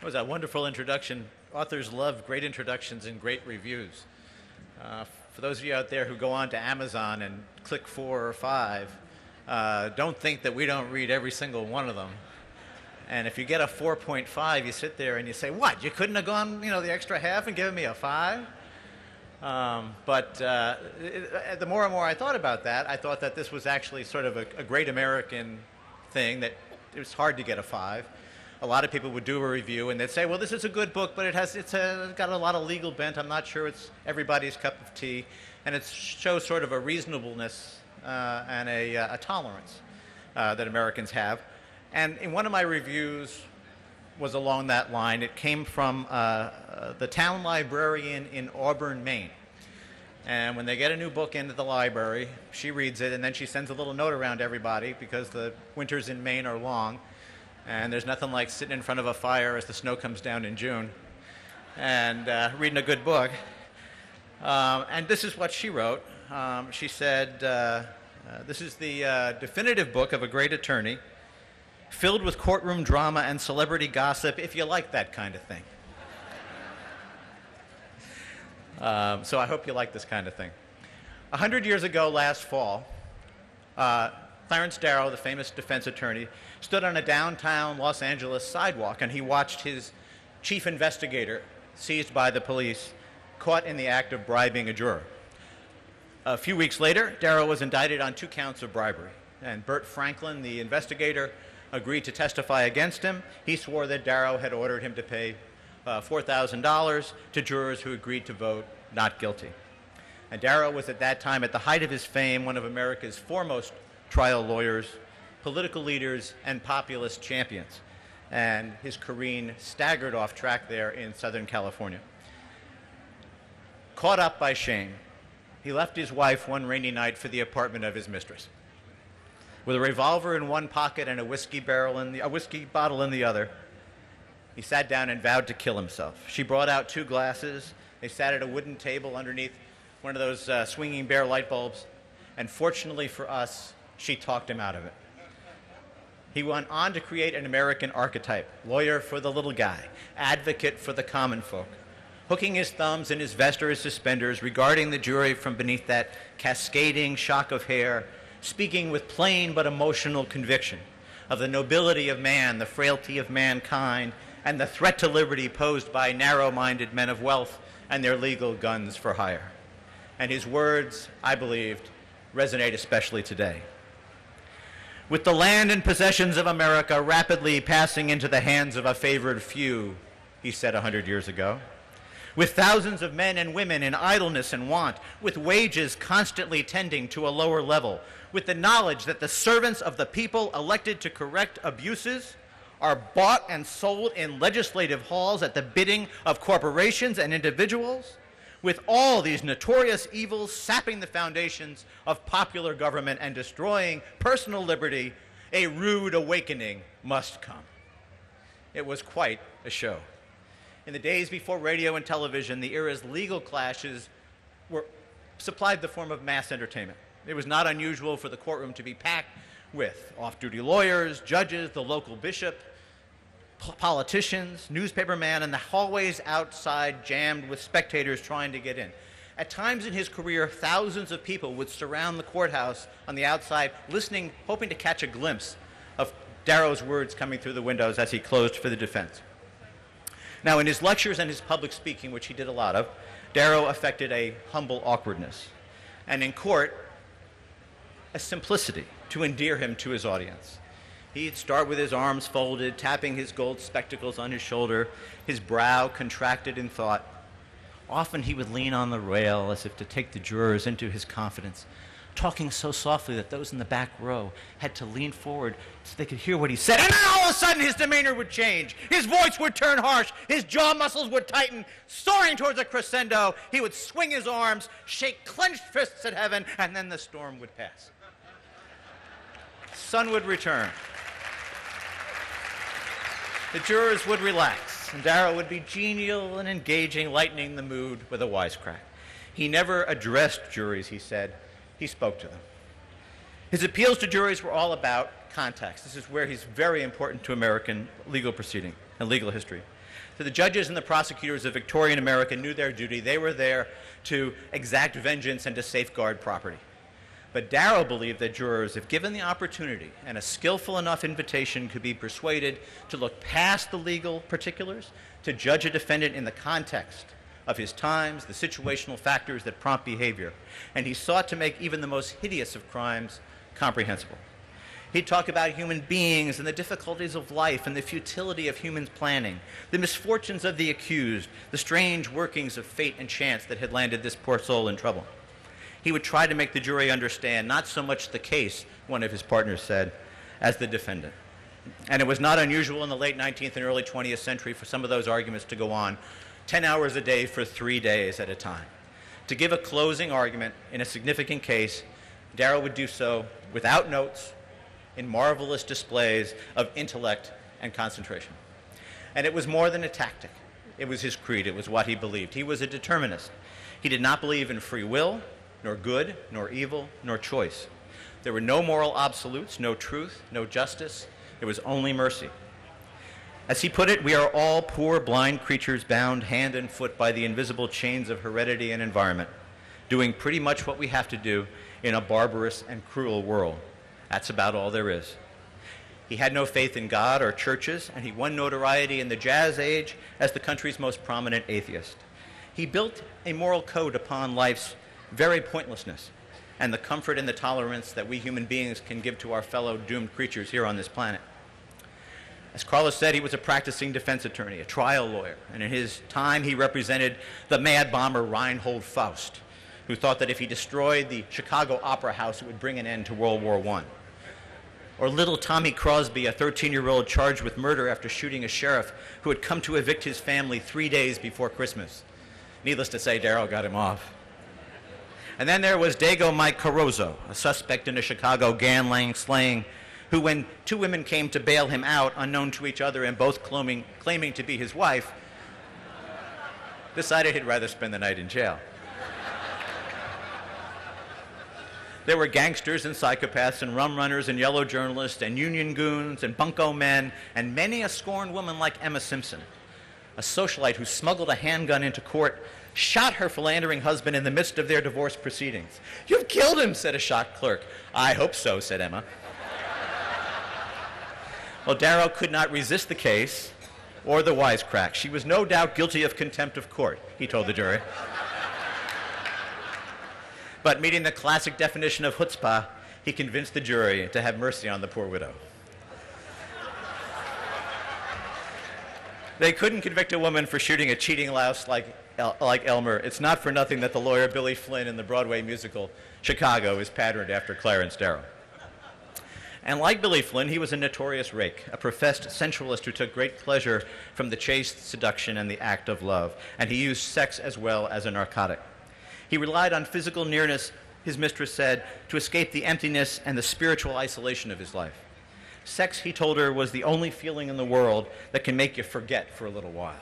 was a wonderful introduction. Authors love great introductions and great reviews. For those of you out there who go on to Amazon and click 4 or 5, don't think that we don't read every single one of them. And if you get a 4.5, you sit there and you say, what, you couldn't have gone, the extra half and given me a 5? The more and more I thought about that, I thought that this was actually sort of a great American thing, that it was hard to get a 5. A lot of people would do a review and they'd say, well, this is a good book, but it's got a lot of legal bent. I'm not sure it's everybody's cup of tea. And it shows sort of a reasonableness and a tolerance that Americans have. And in one of my reviews was along that line. It came from the town librarian in Auburn, Maine. And when they get a new book into the library, she reads it, and then she sends a little note around to everybody, because the winters in Maine are long. And there's nothing like sitting in front of a fire as the snow comes down in June and reading a good book. And this is what she wrote. She said, this is the definitive book of a great attorney, filled with courtroom drama and celebrity gossip, if you like that kind of thing. So I hope you like this kind of thing. 100 years ago last fall, Clarence Darrow, the famous defense attorney, stood on a downtown Los Angeles sidewalk, and he watched his chief investigator, seized by the police, caught in the act of bribing a juror. A few weeks later, Darrow was indicted on 2 counts of bribery, and Bert Franklin, the investigator, agreed to testify against him. He swore that Darrow had ordered him to pay $4,000 to jurors who agreed to vote not guilty. And Darrow was at that time, at the height of his fame, one of America's foremost trial lawyers, political leaders, and populist champions. And his careen staggered off track there in Southern California. Caught up by shame, he left his wife one rainy night for the apartment of his mistress. With a revolver in one pocket and a whiskey bottle in the other, he sat down and vowed to kill himself. She brought out 2 glasses. They sat at a wooden table underneath one of those swinging bare light bulbs. And fortunately for us, she talked him out of it. He went on to create an American archetype: lawyer for the little guy, advocate for the common folk, hooking his thumbs in his vest or his suspenders, regarding the jury from beneath that cascading shock of hair, speaking with plain but emotional conviction of the nobility of man, the frailty of mankind, and the threat to liberty posed by narrow-minded men of wealth and their legal guns for hire. And his words, I believed, resonate especially today. With the land and possessions of America rapidly passing into the hands of a favored few, he said 100 years ago, with thousands of men and women in idleness and want, with wages constantly tending to a lower level, with the knowledge that the servants of the people elected to correct abuses are bought and sold in legislative halls at the bidding of corporations and individuals, with all these notorious evils sapping the foundations of popular government and destroying personal liberty, a rude awakening must come. It was quite a show. In the days before radio and television, the era's legal clashes supplied the form of mass entertainment. It was not unusual for the courtroom to be packed with off-duty lawyers, judges, the local bishop, politicians, newspapermen, and the hallways outside jammed with spectators trying to get in. At times in his career, thousands of people would surround the courthouse on the outside, listening, hoping to catch a glimpse of Darrow's words coming through the windows as he closed for the defense. Now, in his lectures and his public speaking, which he did a lot of, Darrow affected a humble awkwardness, and in court, a simplicity to endear him to his audience. He'd start with his arms folded, tapping his gold spectacles on his shoulder, his brow contracted in thought. Often he would lean on the rail as if to take the jurors into his confidence, talking so softly that those in the back row had to lean forward so they could hear what he said. And then all of a sudden his demeanor would change. His voice would turn harsh. His jaw muscles would tighten. Soaring towards a crescendo, he would swing his arms, shake clenched fists at heaven, and then the storm would pass. Sun would return. The jurors would relax, and Darrow would be genial and engaging, lightening the mood with a wisecrack. He never addressed juries, he said. He spoke to them. His appeals to juries were all about context. This is where he's very important to American legal proceeding and legal history. So the judges and the prosecutors of Victorian America knew their duty. They were there to exact vengeance and to safeguard property. But Darrow believed that jurors, if given the opportunity and a skillful enough invitation, could be persuaded to look past the legal particulars, to judge a defendant in the context of his times, the situational factors that prompt behavior. And he sought to make even the most hideous of crimes comprehensible. He'd talk about human beings and the difficulties of life and the futility of human planning, the misfortunes of the accused, the strange workings of fate and chance that had landed this poor soul in trouble. He would try to make the jury understand not so much the case, one of his partners said, as the defendant. And it was not unusual in the late 19th and early 20th century for some of those arguments to go on 10 hours a day for 3 days at a time. To give a closing argument in a significant case, Darrow would do so without notes, in marvelous displays of intellect and concentration. And it was more than a tactic. It was his creed. It was what he believed. He was a determinist. He did not believe in free will, nor good, nor evil, nor choice. There were no moral absolutes, no truth, no justice. There was only mercy. As he put it, we are all poor, blind creatures bound hand and foot by the invisible chains of heredity and environment, doing pretty much what we have to do in a barbarous and cruel world. That's about all there is. He had no faith in God or churches, and he won notoriety in the jazz age as the country's most prominent atheist. He built a moral code upon life's very pointlessness and the comfort and the tolerance that we human beings can give to our fellow doomed creatures here on this planet. As Carlos said, he was a practicing defense attorney, a trial lawyer, and in his time he represented the mad bomber Reinhold Faust, who thought that if he destroyed the Chicago Opera House, it would bring an end to World War I. Or little Tommy Crosby, a 13-year-old charged with murder after shooting a sheriff who had come to evict his family 3 days before Christmas. Needless to say, Darrow got him off. And then there was Dago Mike Carozzo, a suspect in a Chicago gang slaying, who, when 2 women came to bail him out, unknown to each other and both claiming to be his wife, decided he'd rather spend the night in jail. There were gangsters and psychopaths and rum runners and yellow journalists and union goons and bunco men and many a scorned woman like Emma Simpson, a socialite who smuggled a handgun into court, shot her philandering husband in the midst of their divorce proceedings. "You've killed him," said a shocked clerk. "I hope so," said Emma. Well, Darrow could not resist the case or the wisecrack. She was no doubt guilty of contempt of court, he told the jury. But meeting the classic definition of chutzpah, he convinced the jury to have mercy on the poor widow. They couldn't convict a woman for shooting a cheating louse like Elmer. It's not for nothing that the lawyer Billy Flynn in the Broadway musical Chicago is patterned after Clarence Darrow. And like Billy Flynn, he was a notorious rake, a professed sensualist who took great pleasure from the chaste seduction and the act of love, and he used sex as well as a narcotic. He relied on physical nearness, his mistress said, to escape the emptiness and the spiritual isolation of his life. Sex, he told her, was the only feeling in the world that can make you forget for a little while.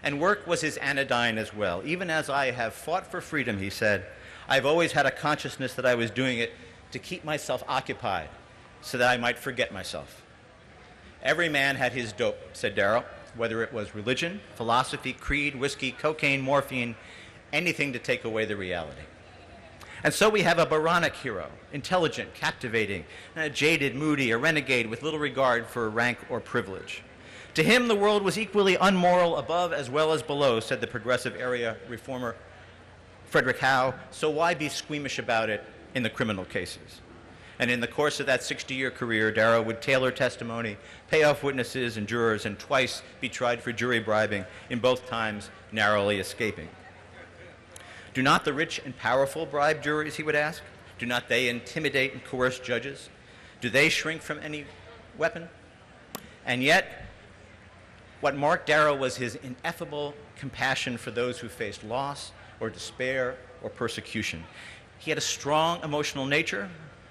And work was his anodyne as well. Even as I have fought for freedom, he said, I've always had a consciousness that I was doing it to keep myself occupied so that I might forget myself. Every man had his dope, said Darrow, whether it was religion, philosophy, creed, whiskey, cocaine, morphine, anything to take away the reality. And so we have a Byronic hero, intelligent, captivating, jaded, moody, a renegade with little regard for rank or privilege. To him, the world was equally unmoral above as well as below, said the progressive area reformer Frederick Howe, so why be squeamish about it in the criminal cases? And in the course of that 60-year career, Darrow would tailor testimony, pay off witnesses and jurors, and twice be tried for jury bribing, in both times narrowly escaping. Do not the rich and powerful bribe juries, he would ask? Do not they intimidate and coerce judges? Do they shrink from any weapon? And yet, what marked Darrow was his ineffable compassion for those who faced loss or despair or persecution. He had a strong emotional nature,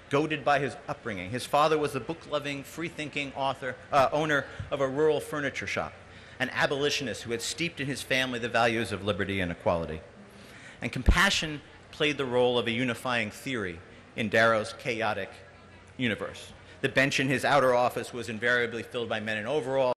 goaded by his upbringing. His father was a book-loving, free-thinking owner of a rural furniture shop, an abolitionist who had steeped in his family the values of liberty and equality. And compassion played the role of a unifying theory in Darrow's chaotic universe. The bench in his outer office was invariably filled by men in overalls.